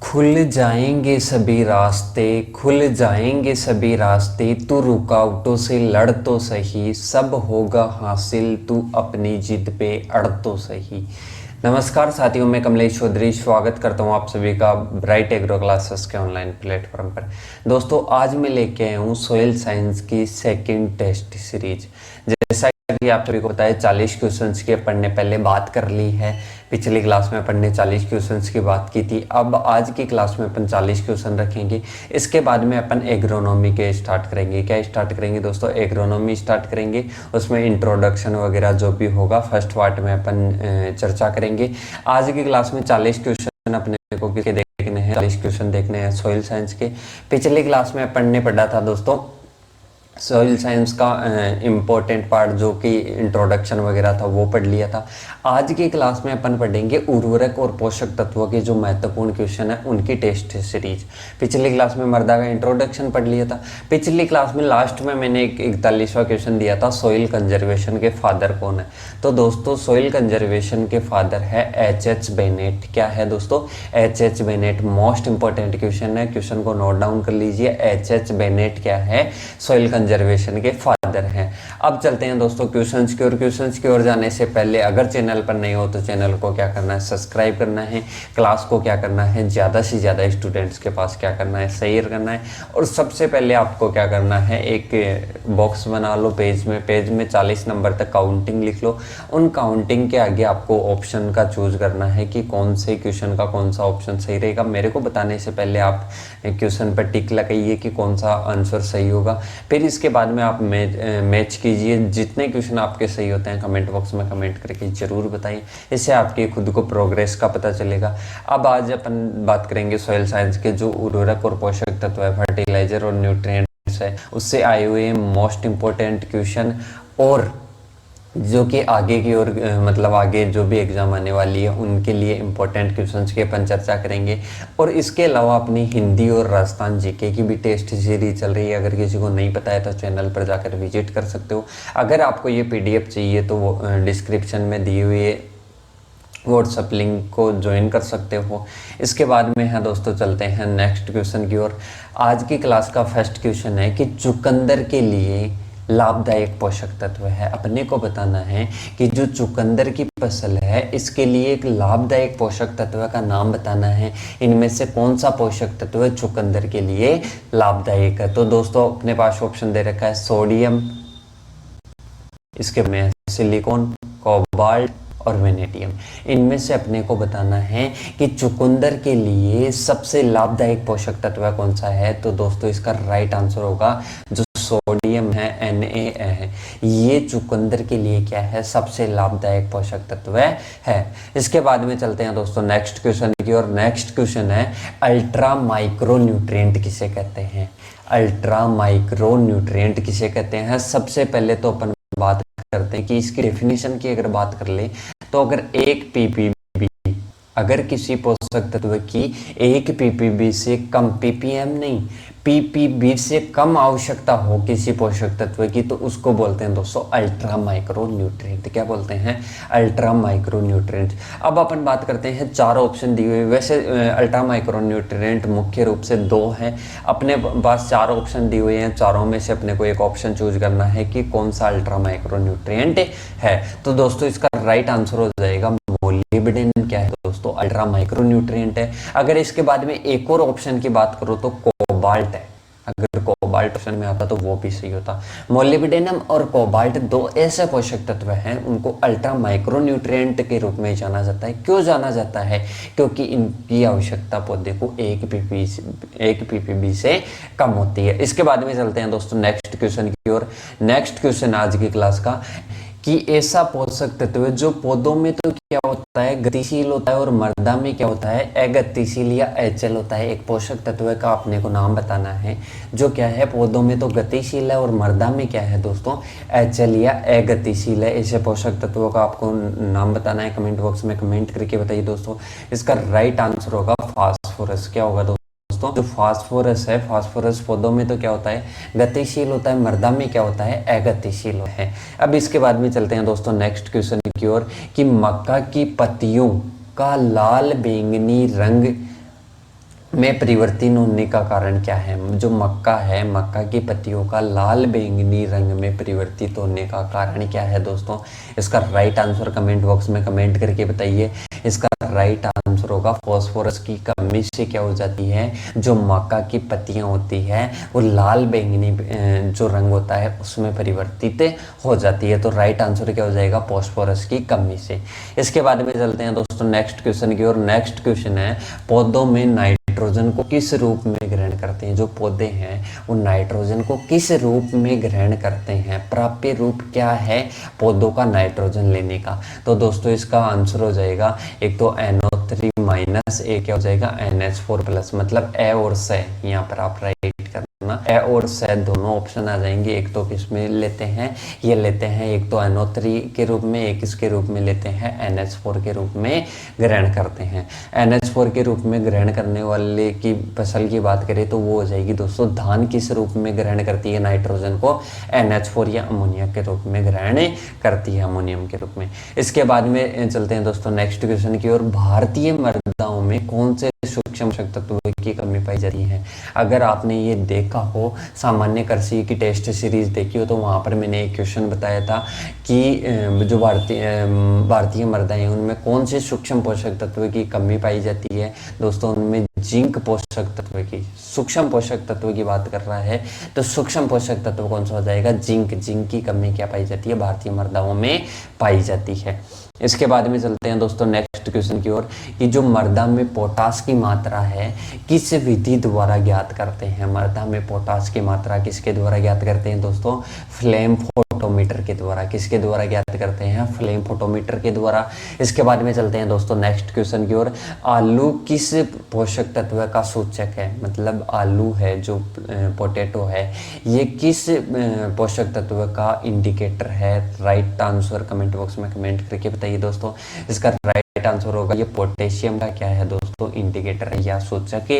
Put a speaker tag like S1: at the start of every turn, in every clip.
S1: खुल जाएंगे सभी रास्ते, खुल जाएंगे सभी रास्ते, तू रुकावटों से लड़ तो सही, सब होगा हासिल, तू अपनी जिद पे अड़ तो सही। नमस्कार साथियों, मैं कमलेश चौधरी स्वागत करता हूं आप सभी का ब्राइट एग्रो क्लासेस के ऑनलाइन प्लेटफॉर्म पर। दोस्तों, आज मैं लेके आया हूं सोइल साइंस की सेकंड टेस्ट सीरीज। जैसा कि आप सभी को पता है, 40 क्वेश्चंस की अपन ने पहले बात कर ली है। पिछली क्लास में अपन ने 40 क्वेश्चंस की बात की थी। अब आज की क्लास में अपन 40 क्वेश्चन रखेंगे। इसके बाद में अपन एग्रोनॉमी के स्टार्ट करेंगे। क्या स्टार्ट करेंगे दोस्तों? एग्रोनॉमी स्टार्ट करेंगे। उसमें इंट्रोडक्शन वगैरह जो भी होगा फर्स्ट पार्ट में अपन चर्चा करेंगे। आज की क्लास में 40 क्वेश्चन अपने को देखने हैं, 40 क्वेश्चन देखने हैं सोइल साइंस के। पिछली क्लास में अपन ने पढ़ा था दोस्तों सॉइल साइंस का इम्पोर्टेंट पार्ट, जो कि इंट्रोडक्शन वगैरह था, वो पढ़ लिया था। आज की क्लास में अपन पढ़ेंगे उर्वरक और पोषक तत्वों के जो महत्वपूर्ण क्वेश्चन है उनकी टेस्ट सीरीज। पिछली क्लास में मृदा का इंट्रोडक्शन पढ़ लिया था। पिछली क्लास में लास्ट में मैंने एक 41वां क्वेश्चन दिया था, सॉइल कंजर्वेशन के फादर कौन है। तो दोस्तों, सॉइल कंजर्वेशन के फादर है एच बेनेट। क्या है दोस्तों? H Bennett. Most important question है, क्वेश्चन को नोट डाउन कर लीजिए। एच बेनेट क्या है? सॉइल कंजर्वेशन के फादर हैं। अब चलते हैं दोस्तों क्वेश्चंस की ओर। क्वेश्चंस की ओर जाने से पहले अगर चैनल पर नहीं हो तो चैनल को क्या करना है? सब्सक्राइब करना है। क्लास को क्या करना है? ज़्यादा से ज़्यादा स्टूडेंट्स के पास क्या करना है? शेयर करना है। और सबसे पहले आपको क्या करना है? एक बॉक्स बना लो पेज में 40 नंबर तक काउंटिंग लिख लो। उन काउंटिंग के आगे आपको ऑप्शन का चूज करना है कि कौन से क्वेश्चन का कौन सा ऑप्शन सही रहेगा। मेरे को बताने से पहले आप क्वेश्चन पर टिक लगाइए कि कौन सा आंसर सही होगा। फिर इसके बाद में आप मैच कीजिए। जितने क्वेश्चन आपके सही होते हैं कमेंट बॉक्स में कमेंट करके जरूर बताइए। इससे आपकी खुद को प्रोग्रेस का पता चलेगा। अब आज अपन बात करेंगे सॉइल साइंस के जो उर्वरक और पोषक तत्व है, फर्टिलाइजर और न्यूट्रिएंट्स है, उससे आए हुए मोस्ट इंपॉर्टेंट क्वेश्चन, और जो कि आगे की ओर मतलब आगे जो भी एग्जाम आने वाली है उनके लिए इम्पोर्टेंट क्वेश्चंस की अपन चर्चा करेंगे। और इसके अलावा अपनी हिंदी और राजस्थान जीके की भी टेस्ट सीरीज चल रही है। अगर किसी को नहीं पता है तो चैनल पर जाकर विजिट कर सकते हो। अगर आपको ये पीडीएफ चाहिए तो वो डिस्क्रिप्शन में दिए हुए व्हाट्सएप लिंक को ज्वाइन कर सकते हो। इसके बाद में है दोस्तों, चलते हैं नेक्स्ट क्वेश्चन की ओर। आज की क्लास का फर्स्ट क्वेश्चन है कि चुकंदर के लिए लाभदायक पोषक तत्व है। अपने को बताना है कि जो चुकंदर की फसल है इसके लिए एक लाभदायक पोषक तत्व का नाम बताना है। इनमें से कौन सा पोषक तत्व चुकंदर के लिए लाभदायक है? तो दोस्तों, अपने पास ऑप्शन दे रखा है सोडियम, इसके में सिलिकॉन, कोबाल्ट और वेनेडियम। इनमें से अपने को बताना है कि चुकंदर के लिए सबसे लाभदायक पोषक तत्व कौन सा है। तो दोस्तों, इसका राइट आंसर होगा जो सोडियम है, Na है। ये चुकंदर के लिए क्या है? सबसे लाभदायक पोषक तत्व है। इसके बाद में चलते हैं दोस्तों नेक्स्ट क्वेश्चन की और नेक्स्ट क्वेश्चन है अल्ट्रा माइक्रो न्यूट्रिएंट किसे कहते हैं? अल्ट्रा माइक्रो न्यूट्रिएंट किसे कहते हैं? सबसे पहले तो अपन बात करते हैं कि इसकी डेफिनेशन की अगर बात कर ले तो अगर एक पीपीबी, अगर किसी पोषक तत्व की एक पीपीबी से कम, पीपीएम नहीं, पीपीबी से कम आवश्यकता हो किसी पोषक तत्व की, तो उसको बोलते हैं दोस्तों अल्ट्रा माइक्रो न्यूट्रिएंट। क्या बोलते हैं? Ultra micro nutrient. अब अपन बात करते हैं, चार ऑप्शन दिए हुए। वैसे अल्ट्रा माइक्रो न्यूट्रिएंट मुख्य रूप से दो हैं। अपने पास चार ऑप्शन दिए हुए हैं, चारों में से अपने को एक ऑप्शन चूज करना है कि कौन सा अल्ट्रा माइक्रो न्यूट्रिएंट है। तो दोस्तों, इसका राइट आंसर हो जाएगा मोलिब्डेनम। क्या है दोस्तों? अल्ट्रा माइक्रो न्यूट्रिएंट है। अगर इसके बाद में एक और ऑप्शन की बात करो तो कोबाल्ट है। अगर कोबाल्ट ऑप्शन में आता तो वो भी सही होता। मोलिब्डेनम और कोबाल्ट दो ऐसे पोषक तत्व हैं, उनको अल्ट्रा माइक्रो न्यूट्रिएंट के रूप में जाना जाता है। क्यों जाना जाता है? क्योंकि इनकी आवश्यकता पौधे को एक पीपीबी से कम होती है। इसके बाद में चलते हैं दोस्तों नेक्स्ट क्वेश्चन की ओर। नेक्स्ट क्वेश्चन आज की क्लास का कि ऐसा पोषक तत्व जो पौधों में तो क्या होता है? गतिशील होता है, और मृदा में क्या होता है? अगतिशील या अचल होता है। एक पोषक तत्व का अपने को नाम बताना है जो क्या है? पौधों में तो गतिशील है और मृदा में क्या है दोस्तों? अचल या अगतिशील है। ऐसे पोषक तत्वों का आपको नाम बताना है। कमेंट बॉक्स में कमेंट करके बताइए दोस्तों। इसका राइट आंसर होगा फास्फोरस। क्या होगा दोस्तों? जो फास्फोरस है, फास्फोरस पौधों में तो क्या होता है? गतिशील होता है। मृदा में क्या होता है? अगतिशील है। अब इसके बाद में चलते हैं दोस्तों नेक्स्ट क्वेश्चन की ओर कि मक्का की पत्तियों का लाल बैंगनी रंग में परिवर्तन होने का कारण क्या है? जो मक्का है, मक्का की पत्तियों का लाल बैंगनी रंग में परिवर्तित होने का कारण क्या है दोस्तों? इसका राइट आंसर कमेंट बॉक्स में कमेंट करके बताइए। इसका राइट आंसर होगा फॉस्फोरस की कमी से क्या हो जाती है, जो मक्का की पत्तियां होती है वो लाल बैंगनी जो रंग होता है उसमें परिवर्तित हो जाती है। तो राइट आंसर क्या हो जाएगा? फॉस्फोरस की कमी से। इसके बाद में चलते हैं दोस्तों नेक्स्ट क्वेश्चन की ओर। नेक्स्ट क्वेश्चन है, पौधों में नाइट्रोजन को किस रूप में ग्रहण करते हैं? जो पौधे हैं वो नाइट्रोजन को किस रूप में ग्रहण करते हैं? प्राप्य रूप क्या है पौधों का नाइट्रोजन लेने का? तो दोस्तों इसका आंसर हो जाएगा एक तो NO3 माइनस, एक क्या हो जाएगा NH4 प्लस, मतलब ए और से यहाँ पर आप राइट करना। ए और से दोनों ऑप्शन आ जाएंगे। एक तो किस में लेते हैं, ये लेते हैं एक तो NO3 के रूप में, एक इसके रूप में लेते हैं NH4 के रूप में ग्रहण करते हैं। NH4 के रूप में ग्रहण करने वाले की फसल की बात करें तो वो हो जाएगी दोस्तों धान किस रूप में ग्रहण करती है नाइट्रोजन को? NH4 या अमोनिया के रूप में ग्रहण करती है, अमोनियम के रूप में। इसके बाद में चलते हैं दोस्तों नेक्स्ट क्वेश्चन की ओर। भारतीय मृदाओं में कौन से सूक्ष्म पोषक तत्वों की कमी पाई जाती है? अगर आपने ये देखा हो, सामान्य कृषि की टेस्ट सीरीज देखी हो, तो वहाँ पर मैंने एक क्वेश्चन बताया था कि जो भारतीय मृदाएं हैं उनमें कौन से सूक्ष्म पोषक तत्व की कमी पाई जाती है? दोस्तों उनमें जिंक पोषक तत्व की, सूक्ष्म पोषक तत्व की बात कर रहा है तो सूक्ष्म पोषक तत्व कौन सा हो जाएगा? जिंक। जिंक की कमी क्या पाई जाती है? भारतीय मृदाओं में पाई जाती है। इसके बाद में चलते हैं दोस्तों नेक्स्ट क्वेश्चन की ओर कि जो मृदा में पोटास की मात्रा है किस विधि द्वारा ज्ञात करते हैं? मृदा में पोटास की मात्रा किसके द्वारा ज्ञात करते हैं दोस्तों? फ्लेम फोटोमीटर के द्वारा। किसके द्वारा ज्ञात करते हैं? फ्लेम फोटोमीटर के द्वारा। इसके बाद में चलते हैं दोस्तों नेक्स्ट क्वेश्चन की ओर। आलू किस पोषक तत्व का सूचक है? मतलब आलू है जो पोटैटो है, ये किस पोषक तत्व का इंडिकेटर है? राइट आंसर कमेंट बॉक्स में कमेंट करके बताइए दोस्तों। इसका राइट आंसर होगा ये पोटेशियम का क्या है दोस्तों? इंडिकेटर है या सूचक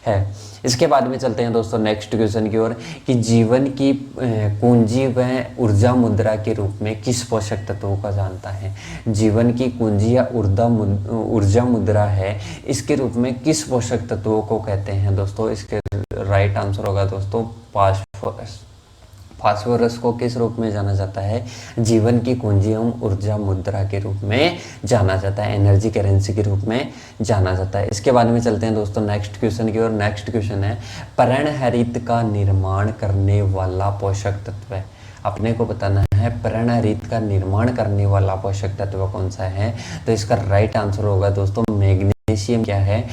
S1: है। इसके बाद में चलते हैं दोस्तों नेक्स्ट क्वेश्चन की ओर कि जीवन की कुंजी व ऊर्जा मुद्रा के रूप में किस पोषक तत्वों का जानता है? जीवन की कुंजी या ऊर्जा मुद्रा है, इसके रूप में किस पोषक तत्वों को कहते हैं दोस्तों? इसके राइट आंसर होगा दोस्तों फास्फोरस। फास्फोरस को किस रूप में जाना जाता है? जीवन की कुंजी एवं ऊर्जा मुद्रा के रूप में जाना जाता है, एनर्जी करेंसी के रूप में जाना जाता है। इसके बाद में चलते हैं दोस्तों नेक्स्ट क्वेश्चन की ओर। नेक्स्ट क्वेश्चन है, पर्णहरित का निर्माण करने वाला पोषक तत्व है। अपने को बताना है पर्णहरित का निर्माण करने वाला पोषक तत्व कौन सा है? तो इसका राइट आंसर होगा दोस्तों मैग्नीशियम। क्या है?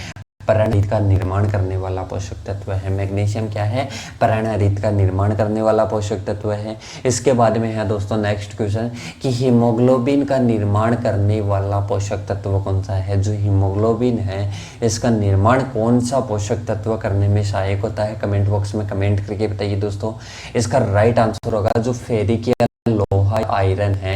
S1: पर्णहरित का निर्माण करने वाला पोषक तत्व है। मैग्नीशियम क्या है? पर्णहरित का निर्माण करने वाला पोषक तत्व है। इसके बाद में है दोस्तों नेक्स्ट क्वेश्चन कि हीमोग्लोबिन का निर्माण करने वाला पोषक तत्व कौन सा है? जो हीमोग्लोबिन है इसका निर्माण कौन सा पोषक तत्व करने में सहायक होता है? कमेंट बॉक्स में कमेंट करके बताइए दोस्तों। इसका राइट आंसर होगा जो फेरिक या लोहा आयरन है,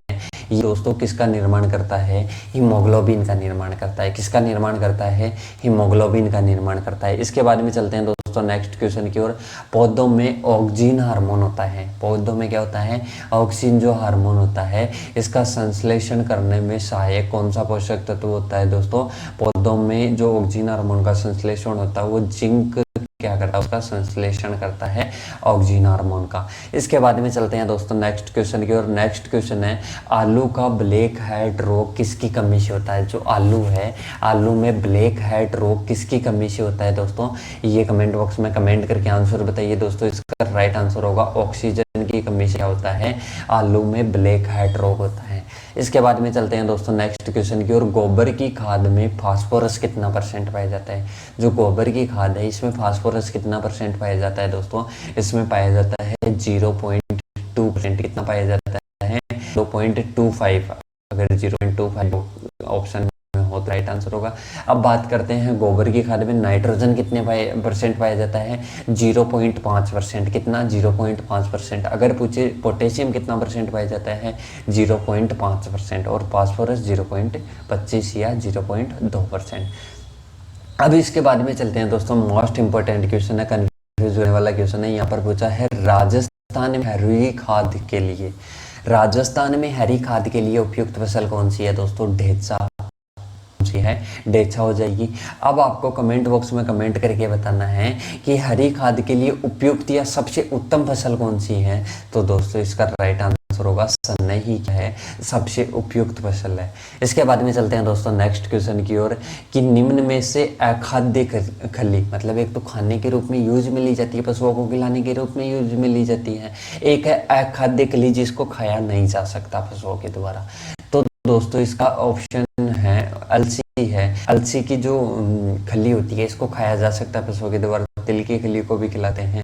S1: ये दोस्तों किसका निर्माण करता है? हीमोग्लोबिन का निर्माण करता है। किसका निर्माण करता है? हीमोग्लोबिन का निर्माण करता है। इसके बाद में चलते हैं दोस्तों नेक्स्ट क्वेश्चन की ओर। पौधों में ऑक्सीजन हार्मोन होता है। पौधों में क्या होता है? ऑक्सीजन जो हार्मोन होता है इसका संश्लेषण करने में सहायक कौन सा पोषक तत्व होता है दोस्तों? पौधों में जो ऑक्सीजन हार्मोन का संश्लेषण होता है वो जिंक क्या करता है? उसका संश्लेषण करता है ऑक्सीजन हार्मोन का। इसके बाद में चलते हैं दोस्तों नेक्स्ट क्वेश्चन की ओर। नेक्स्ट क्वेश्चन है, आलू का ब्लैक हेड रोग किसकी कमी से होता है? जो आलू है, आलू में ब्लैक हेड रोग किसकी कमी से होता है दोस्तों? ये कमेंट बॉक्स में कमेंट करके आंसर बताइए दोस्तों। इसका राइट आंसर होगा ऑक्सीजन की कमी से क्या होता है? आलू में ब्लैक हेड रोग होता है। इसके बाद में चलते हैं दोस्तों नेक्स्ट क्वेश्चन की ओर। गोबर की खाद में फास्फोरस कितना % पाया जाता है? जो गोबर की खाद है इसमें फास्फोरस कितना % पाया जाता है दोस्तों? इसमें पाया जाता है 0.2%। कितना पाया जाता है? 0.25। अगर 0.25 ऑप्शन में हो तो राइट आंसर होगा। अब बात करते हैं गोबर की खाद में नाइट्रोजन कितने % पाया जाता है? 0.5%। कितना? 0.5%। अगर पूछे पोटेशियम कितना % पाया जाता है? 0.5%। और फास्फोरस 0.25 या 0.2%। अब इसके बाद में चलते हैं दोस्तों मोस्ट इंपॉर्टेंट क्वेश्चन है, कंफ्यूज होने वाला क्वेश्चन है। यहाँ पर पूछा है राजस्थान में हरी खाद के लिए, राजस्थान में हरी खाद के लिए उपयुक्त फसल कौन सी है दोस्तों? ढेंचा है। है डेछा हो जाएगी। अब आपको कमेंट बॉक्स में कमेंट करके बताना है कि हरी खाद के लिए उपयुक्त या सबसे उत्तम फसल कौन सी है। तो दोस्तों इसका राइट आंसर होगा सन्न ही क्या है सबसे उपयुक्त फसल है। इसके बाद में चलते हैं दोस्तों नेक्स्ट क्वेश्चन की ओर कि निम्न में से अखाद्य खली, मतलब एक तो खाने के रूप में यूज में ली जाती है, पशुओं को खिलाने के रूप में यूज में ली जाती है, एक है अखाद्य खली जिसको खाया नहीं जा सकता पशुओं के द्वारा। तो दोस्तों इसका ऑप्शन है अलसी है। अलसी की जो खली होती है इसको खाया जा सकता है पशुओं के द्वारा, तिल की खली को भी खिलाते हैं,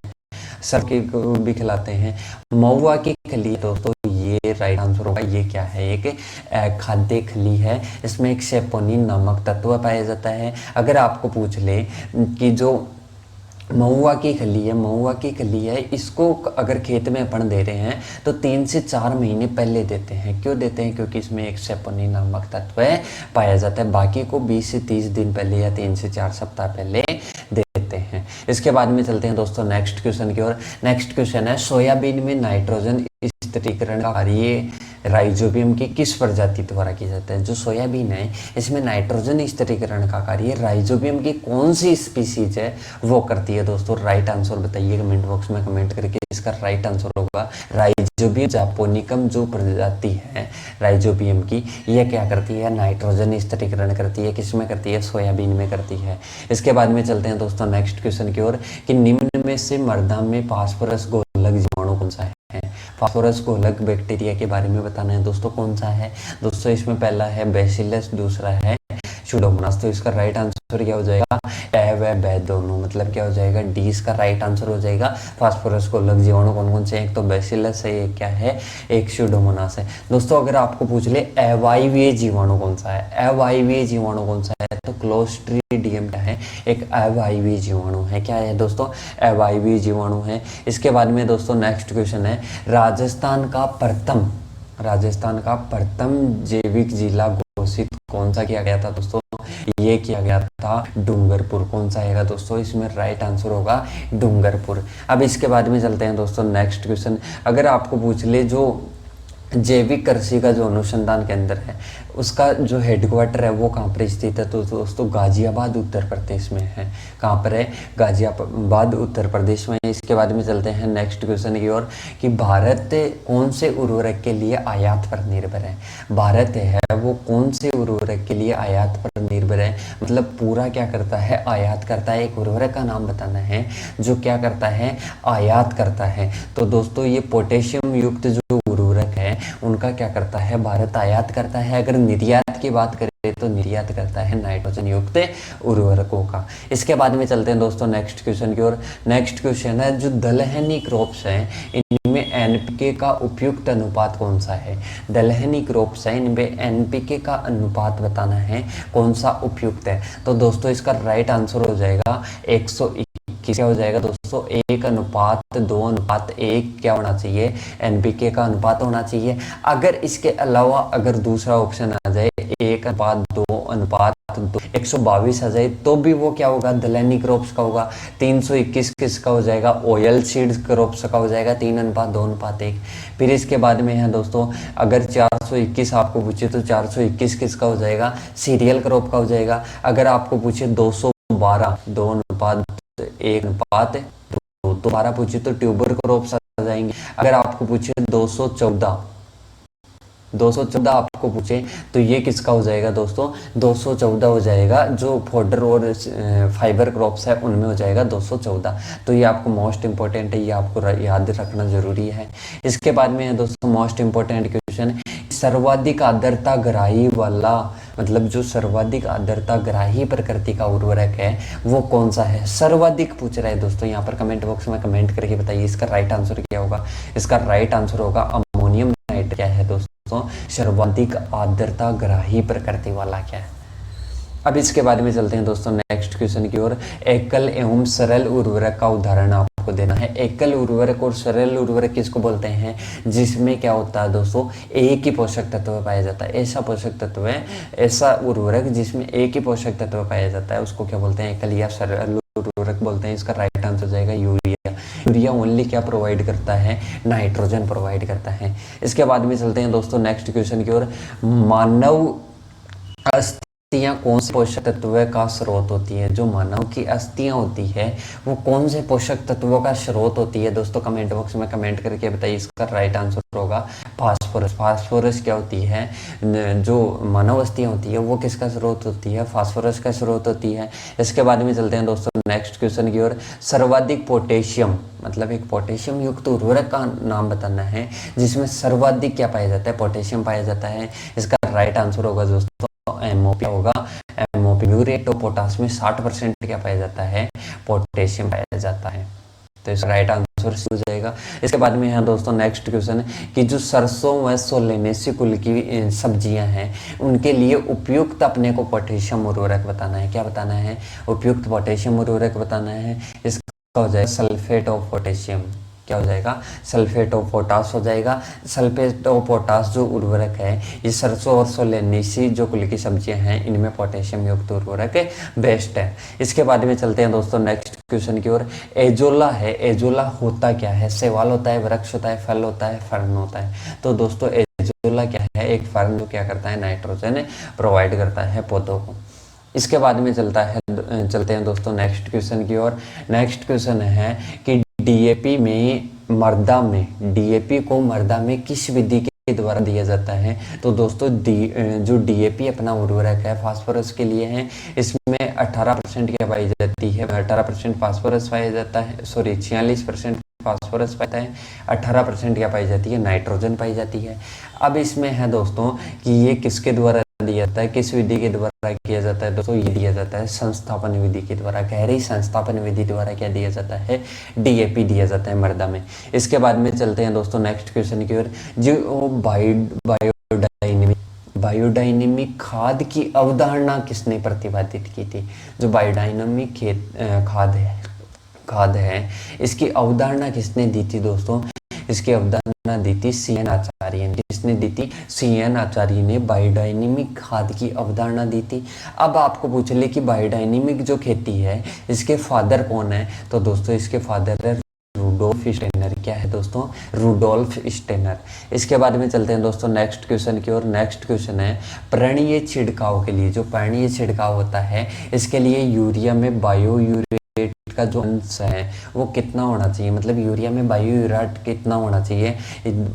S1: सब के को भी खिलाते हैं। महुआ की खली दोस्तों ये राइट आंसर होगा। ये क्या है, एक खाद्य खली है, इसमें एक सेपोनिन नामक तत्व पाया जाता है। अगर आपको पूछ ले कि जो महुआ की खली है, महुआ की खली है, इसको अगर खेत में अपन दे रहे हैं तो 3 से 4 महीने पहले देते हैं। क्यों देते हैं, क्योंकि इसमें एक सेपोनिन नामक तत्व पाया जाता है। बाकी को 20 से 30 दिन पहले या 3 से 4 सप्ताह पहले देते हैं। इसके बाद में चलते हैं दोस्तों नेक्स्ट क्वेश्चन की ओर। नेक्स्ट क्वेश्चन है सोयाबीन में नाइट्रोजन स्थिरीकरण का कार्य राइजोबियम की किस प्रजाति द्वारा किया जाता है। जो सोयाबीन है इसमें नाइट्रोजन स्थिरीकरण का कार्य राइजोबियम की कौन सी स्पीसीज है वो करती है। दोस्तों राइट आंसर बताइए कमेंट बॉक्स में कमेंट करके। इसका राइट आंसर होगा राइजोबियम जापोनिकम। जो प्रजाति है राइजोबियम की ये क्या करती है, नाइट्रोजन स्थिरीकरण करती है। किस में करती है, सोयाबीन में करती है। इसके बाद में चलते हैं दोस्तों नेक्स्ट क्वेश्चन की ओर कि निम्न में से मृदा में फास्फोरस घोलक जीवाणु कौन सा है। फास्फोरस घोलक बैक्टीरिया के बारे में बताना है दोस्तों कौन सा है। दोस्तों इसमें पहला है बैसिलस, दूसरा है सुडोमोनास। तो इसका राइट आंसर क्या हो जाएगा, ए व ब दोनों, मतलब क्या हो जाएगा डी इसका राइट आंसर हो जाएगा। फास्फोरस घोलक जीवाणु कौन कौन से, एक तो बैसिलस है, एक क्या है, एक सुडोमोनास है। दोस्तों अगर आपको पूछ ले अवायवीय जीवाणु कौन सा है, अवायवीय जीवाणु कौन सा है, तो क्लोस्ट्रीडियम क्या है, एक अवायवीय जीवाणु है। क्या है दोस्तों, अवायवीय जीवाणु है। इसके बाद में दोस्तों नेक्स्ट क्वेश्चन है राजस्थान का प्रथम जैविक जिला घोषित कौन सा किया गया था दोस्तों। ये किया गया था डूंगरपुर। कौन सा आएगा दोस्तों, इसमें राइट आंसर होगा डूंगरपुर। अब इसके बाद में चलते हैं दोस्तों नेक्स्ट क्वेश्चन। अगर आपको पूछ ले जो जैविक कृषि का जो अनुसंधान केंद्र है उसका जो हेडक्वार्टर है वो कहाँ पर स्थित है, तो दोस्तों गाजियाबाद उत्तर प्रदेश में है। कहाँ पर है, गाजियाबाद उत्तर प्रदेश में। इसके बाद में चलते हैं नेक्स्ट क्वेश्चन की ओर कि भारत कौन से उर्वरक के लिए आयात पर निर्भर है। भारत है वो कौन से उर्वरक के लिए आयात पर निर्भर है, मतलब पूरा क्या करता है, आयात करता है। एक उर्वरक का नाम बताना है जो क्या करता है, आयात करता है। तो दोस्तों ये पोटेशियम युक्त जो उर्वरक है उनका क्या करता है, भारत आयात करता है। अगर निर्यात की बात करें तो निर्यात करता है नाइट्रोजन युक्त उर्वरकों का। इसके बाद में चलते हैं दोस्तों नेक्स्ट क्वेश्चन की ओर। नेक्स्ट क्वेश्चन है जो दलहनी क्रॉप्स हैं इनमें एनपीके का उपयुक्त अनुपात कौन सा है। दलहनी क्रॉप्स हैं इनमें एनपीके का अनुपात बताना है कौन सा उपयुक्त है। तो दोस्तों इसका राइट आंसर हो जाएगा 121। क्या हो जाएगा दोस्तों, 1:2:1 क्या होना चाहिए, एनपीके का अनुपात होना चाहिए। अगर इसके अलावा अगर दूसरा ऑप्शन आ जाए 1:2:2 122 आ जाए तो भी वो क्या होगा, दलहनी क्रॉप्स का होगा। 321 किसका हो जाएगा, ऑयल सीड्स क्रॉप्स का हो जाएगा 3:2:1। फिर इसके बाद में है दोस्तों अगर 421 आपको पूछे तो 421 किसका हो जाएगा, सीरियल क्रॉप का हो जाएगा। अगर आपको पूछे 212 2:1 तो दोबारा पूछे तो ट्यूबर क्रॉप्स आ जाएंगे। अगर आपको पूछे 214 आपको पूछे तो ये किसका हो जाएगा दोस्तों, 214 हो जाएगा। जो फोडर और फाइबर क्रॉप्स है उनमें हो जाएगा 214। तो ये आपको मोस्ट इंपॉर्टेंट है, ये आपको याद रखना जरूरी है। इसके बाद में है दोस्तों मोस्ट इंपॉर्टेंट क्वेश्चन, सर्वाधिक आर्द्रता ग्राही वाला, मतलब जो सर्वाधिक आर्द्रता ग्राही प्रकृति का उर्वरक है वो कौन सा है। सर्वाधिक पूछ रहा है दोस्तों, यहाँ पर कमेंट बॉक्स में कमेंट करके बताइए इसका राइट आंसर क्या होगा। इसका राइट आंसर होगा अमोनियम नाइट्रेट। क्या है दोस्तों, सर्वाधिक आर्द्रता ग्राही प्रकृति वाला क्या है। अब इसके बाद में चलते हैं दोस्तों नेक्स्ट क्वेश्चन की ओर। एकल एवं सरल उर्वरक का उदाहरण आपको देना है। एकल उर्वरक और सरल उर्वरक किसको बोलते हैं, जिसमें क्या होता है दोस्तों, एक ही पोषक तत्व पाया जाता है। ऐसा पोषक तत्व है, ऐसा उर्वरक जिसमें एक ही पोषक तत्व पाया जाता है उसको क्या बोलते हैं, एकल या सरल उर्वरक बोलते हैं। इसका राइट आंसर हो जाएगा यूरिया। यूरिया ओनली क्या प्रोवाइड करता है, नाइट्रोजन प्रोवाइड करता है। इसके बाद में चलते हैं दोस्तों नेक्स्ट क्वेश्चन की ओर। मानव अस्थियाँ कौन से पोषक तत्व का स्रोत होती है? जो मानव की अस्थियाँ होती है वो कौन से पोषक तत्वों का स्रोत होती है? दोस्तों कमेंट बॉक्स में कमेंट करके बताइए। इसका राइट आंसर होगा फास्फोरस। फास्फोरस क्या होती है? जो मानव अस्थियाँ होती है वो किसका स्रोत होती है? फास्फोरस का स्रोत होती है। इसके बाद में चलते हैं दोस्तों नेक्स्ट क्वेश्चन की ओर। सर्वाधिक पोटेशियम, मतलब एक पोटेशियम युक्त उर्वरक का नाम बताना है जिसमें सर्वाधिक क्या पाया जाता है? पोटेशियम पाया जाता है। इसका राइट आंसर होगा दोस्तों एमओपी होगा। एमओपी म्यूरेट ऑफ पोटाश में 60% क्या पाया जाता है? पोटेशियम पाया जाता है। तो इसका राइट आंसर हो जाएगा। इसके बाद में है दोस्तों नेक्स्ट क्वेश्चन कि जो सरसों व सोलेनेसी कुल की सब्जियां हैं उनके लिए उपयुक्त अपने को पोटेशियम उर्वरक बताना है। क्या बताना है? उपयुक्त पोटेशियम उर्वरक बताना है। इसका हो जाएगा सल्फेट ऑफ पोटेशियम। क्या हो जाएगा? सल्फेट ऑफ पोटास हो जाएगा। सल्फेट ऑफ पोटास जो उर्वरक है ये सरसों और सोलेनेसी जो कुल की सब्जियां हैं इनमें पोटेशियम युक्त उर्वरक बेस्ट है। इसके बाद में चलते हैं दोस्तों नेक्स्ट क्वेश्चन की ओर। एजोला है, एजोला होता क्या है? शैवाल होता है, वृक्ष होता है, फल होता है, फर्न होता है? तो दोस्तों एजोला क्या है? एक फर्न जो क्या करता है? नाइट्रोजन प्रोवाइड करता है पौधों को। इसके बाद में चलते हैं दोस्तों नेक्स्ट क्वेश्चन की ओर। नेक्स्ट क्वेश्चन है कि डीएपी को मृदा में किस विधि के द्वारा दिया जाता है? तो दोस्तों जो डीएपी अपना उर्वरक है फास्फोरस के लिए है, इसमें 18% क्या पाई जाती है? 18% फास्फोरस पाया जाता है, सॉरी 46% फास्फोरस पाता है, 18% क्या पाई जाती है? नाइट्रोजन पाई जाती है। अब इसमें है दोस्तों कि ये किसके द्वारा दिया जाता है, किस विधि के द्वारा किया जाता है? दोस्तों ये दिया जाता है संस्थापन विधि के द्वारा। गहरी संस्थापन विधि द्वारा क्या दिया जाता है? डीएपी दिया जाता है मृदा में। इसके बाद में चलते हैं दोस्तों नेक्स्ट क्वेश्चन की ओर। जो बायोडायनेमिक खाद की अवधारणा किसने प्रतिपादित की थी? जो बायोडायनेमिक खाद है इसकी अवधारणा किसने दी थी दोस्तों? इसकी अवधारणा दी थी सीएन आचार्य ने। किसने दी थी? सीएन आचार्य ने बायोडायनेमिक खाद की अवधारणा दी थी। अब आपको पूछ ले कि बायोडायनेमिक जो खेती है इसके फादर कौन है? तो दोस्तों इसके फादर है रूडोल्फ स्टेनर। क्या है दोस्तों? Rudolf Steiner. इसके बाद में चलते हैं दोस्तों नेक्स्ट क्वेश्चन की ओर। नेक्स्ट क्वेश्चन है पर्णीय छिड़काव के लिए। जो पर्णीय छिड़काव होता है इसके लिए यूरिया में बायो यूरेट का जो अंश है वो कितना होना चाहिए? मतलब यूरिया में बायो यूरेट कितना होना चाहिए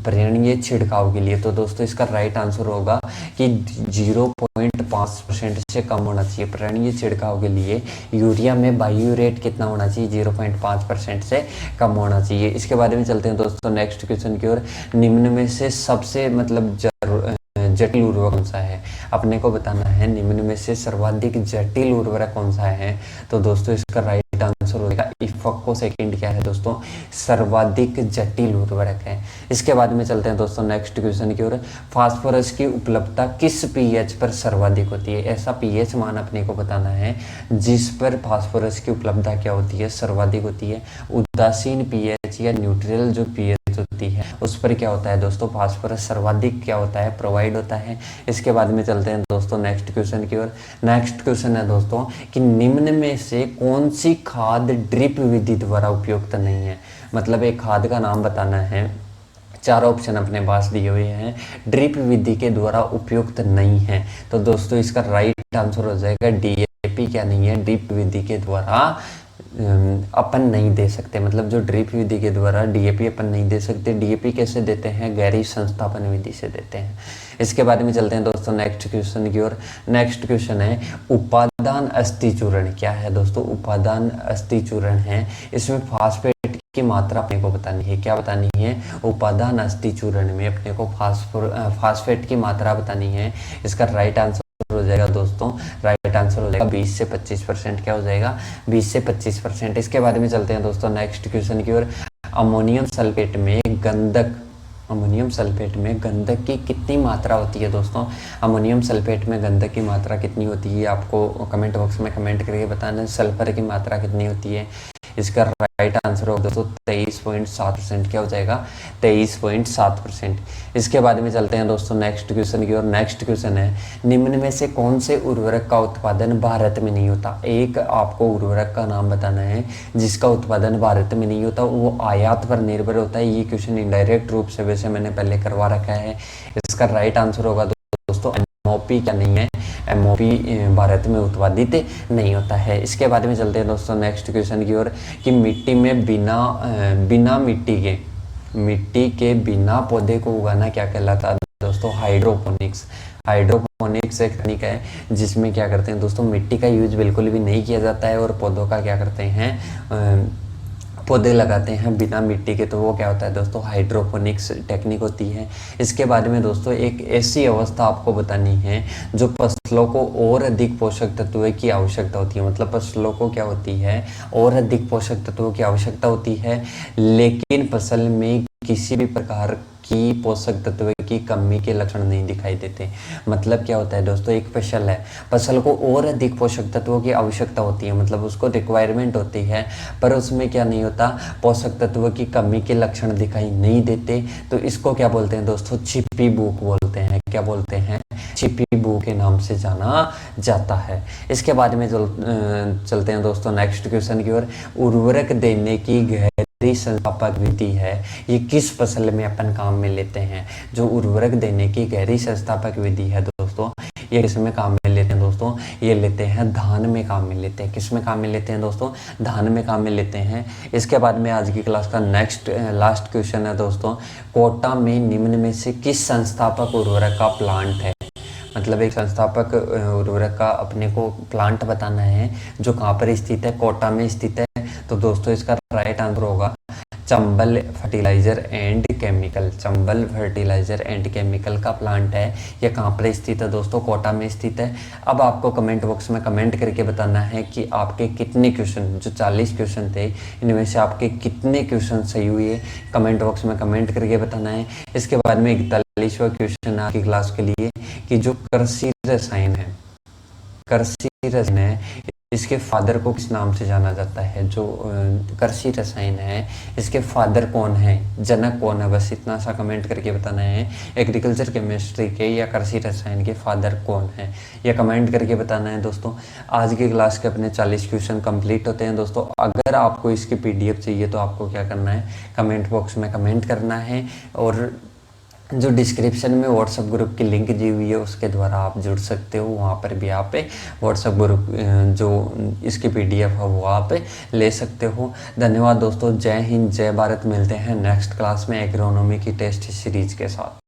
S1: पर्णीय छिड़काव के लिए? तो दोस्तों इसका राइट आंसर होगा कि 0.5% से कम होना चाहिए। पर्णीय छिड़काव के लिए यूरिया में बायो यूरेट कितना होना चाहिए? 0.5% से कम होना चाहिए। इसके बारे में चलते हैं दोस्तों नेक्स्ट क्वेश्चन की ओर। निम्न में से सबसे मतलब जटिल उर्वरक कौन सा है? अपने को बताना है निम्न में से सर्वाधिक जटिल उर्वरक कौन सा है? तो दोस्तों इसका राइट आंसर होगा इफको सेकंड। क्या है दोस्तों? सर्वाधिक जटिल उर्वरक है। इसके बाद में चलते हैं दोस्तों नेक्स्ट क्वेश्चन की ओर। फास्फोरस की उपलब्धता किस पीएच पर सर्वाधिक होती है? ऐसा पीएच मान अपने को बताना है जिस पर फास्फोरस की उपलब्धता क्या होती है? सर्वाधिक होती है। उदासीन पीएच या न्यूट्रल जो पीएच होती है उस पर क्या होता है दोस्तों? फास्फोरस सर्वाधिक क्या होता है? प्रोवाइड होता है। इसके बाद में चलते हैं दोस्तों नेक्स्ट क्वेश्चन की ओर। नेक्स्ट क्वेश्चन है दोस्तों कि निम्न में से कौन सी खाद ड्रिप विधि द्वारा उपयुक्त नहीं है? मतलब एक खाद का नाम बताना है। 4 ऑप्शन अपने पास दिए हुए हैं, ड्रिप विधि के द्वारा उपयुक्त नहीं है। तो दोस्तों इसका राइट आंसर हो जाएगा डीएपी क्या नहीं है? ड्रिप विधि के द्वारा अपन नहीं दे सकते। मतलब जो ड्रिप विधि के द्वारा डीएपी अपन नहीं दे सकते। डीएपी कैसे देते हैं? गहरी संस्थापन विधि से देते हैं। इसके बाद में चलते हैं दोस्तों नेक्स्ट क्वेश्चन की ओर। नेक्स्ट क्वेश्चन है उपादान अस्थि चूर्ण। क्या है दोस्तों? उपादान अस्थि चूर्ण है। इसमें फास्फेट की मात्रा अपने को बतानी है। क्या बतानी है? उपादान अस्थि चूर्ण में अपने को फास्फेट की मात्रा बतानी है। इसका राइट आंसर हो जाएगा दोस्तों, राइट आंसर हो जाएगा 20 से 25%। क्या हो जाएगा? 20 से 25%। इसके बारे में चलते हैं दोस्तों नेक्स्ट क्वेश्चन की ओर। अमोनियम सल्फेट में गंधक की कितनी मात्रा होती है दोस्तों? अमोनियम सल्फेट में गंधक की मात्रा कितनी होती है? आपको कमेंट बॉक्स में कमेंट करके बताना। सल्फर की मात्रा कितनी होती है? इसका राइट आंसर होगा दोस्तों 23.7%। क्या हो जाएगा? 23.7%। इसके बाद में चलते हैं दोस्तों नेक्स्ट क्वेश्चन की ओर। नेक्स्ट क्वेश्चन है निम्न में से कौन से उर्वरक का उत्पादन भारत में नहीं होता? एक आपको उर्वरक का नाम बताना है जिसका उत्पादन भारत में नहीं होता, वो आयात पर निर्भर होता है। ये क्वेश्चन इनडायरेक्ट रूप से वैसे मैंने पहले करवा रखा है। इसका राइट आंसर होगा दोस्तों एमओपी क्या नहीं है? MOP भारत में उत्पादित नहीं होता है। इसके बाद में चलते हैं दोस्तों नेक्स्ट क्वेश्चन की ओर कि मिट्टी में बिना मिट्टी के बिना पौधे को उगाना क्या कहलाता है दोस्तों? हाइड्रोपोनिक्स। हाइड्रोपोनिक्स एक तकनीक है जिसमें क्या करते हैं दोस्तों, मिट्टी का यूज बिल्कुल भी नहीं किया जाता है और पौधों का क्या करते हैं, पौधे लगाते हैं बिना मिट्टी के, तो वो क्या होता है दोस्तों? हाइड्रोपोनिक्स टेक्निक होती है। इसके बाद में दोस्तों एक ऐसी अवस्था आपको बतानी है जो फसलों को और अधिक पोषक तत्वों की आवश्यकता होती है। मतलब फसलों को क्या होती है, और अधिक पोषक तत्वों की आवश्यकता होती है, लेकिन फसल में किसी भी प्रकार की पोषक तत्व की कमी के लक्षण नहीं दिखाई देते। मतलब क्या होता है दोस्तों, एक फसल है, फसल को और अधिक पोषक तत्वों की आवश्यकता होती है, मतलब उसको रिक्वायरमेंट होती है, पर उसमें क्या नहीं होता, पोषक तत्वों की कमी के लक्षण दिखाई नहीं देते। तो इसको क्या बोलते हैं दोस्तों? छिपी भूख बोलते हैं। क्या बोलते हैं? छिपी भूख के नाम से जाना जाता है। इसके बाद में चलते हैं दोस्तों नेक्स्ट क्वेश्चन की ओर। उर्वरक देने की गहरी संस्थापक विधि है, ये किस फसल में अपन काम में लेते हैं? जो उर्वरक देने की गहरी संस्थापक विधि है दोस्तों, ये किस में काम में लेते हैं दोस्तों? ये लेते हैं धान में काम में लेते हैं। किस में काम में लेते हैं दोस्तों? धान में काम में लेते हैं। इसके बाद में आज की क्लास का नेक्स्ट लास्ट क्वेश्चन है दोस्तों, कोटा में निम्न में से किस संस्थापक उर्वरक का प्लांट है? मतलब एक संस्थापक उर्वरक का अपने को प्लांट बताना है जो कहाँ पर स्थित है? कोटा में स्थित है। तो दोस्तों इसका राइट आंसर होगा Chambal fertilizer and chemical. Chambal fertilizer and chemical का प्लांट है, ये कहाँ पर स्थित है दोस्तों? कोटा में स्थित है। अब आपको कमेंट बॉक्स में कमेंट करके बताना है कि आपके कितने क्वेश्चन, जो 40 क्वेश्चन थे, इनमें से आपके कितने क्वेश्चन सही हुए, कमेंट बॉक्स में कमेंट करके बताना है। इसके बाद में 41वां क्वेश्चन आज की क्लास के लिए कि जो कृषि रसायन है, कृषि रसायन है, इसके फादर को किस नाम से जाना जाता है? जो कृषि रसायन है, इसके फादर कौन है, जनक कौन है? बस इतना सा कमेंट करके बताना है। एग्रीकल्चर केमिस्ट्री के या कृषि रसायन के फादर कौन है, यह कमेंट करके बताना है दोस्तों। आज की क्लास के अपने 40 क्वेश्चन कंप्लीट होते हैं दोस्तों। अगर आपको इसकी PDF चाहिए तो आपको क्या करना है, कमेंट बॉक्स में कमेंट करना है, और जो डिस्क्रिप्शन में व्हाट्सएप ग्रुप की लिंक दी हुई है उसके द्वारा आप जुड़ सकते हो। वहाँ पर भी आप व्हाट्सएप ग्रुप जो इसकी PDF है वो आप ले सकते हो। धन्यवाद दोस्तों। जय हिंद, जय भारत। मिलते हैं नेक्स्ट क्लास में एग्रोनॉमी की टेस्ट सीरीज के साथ।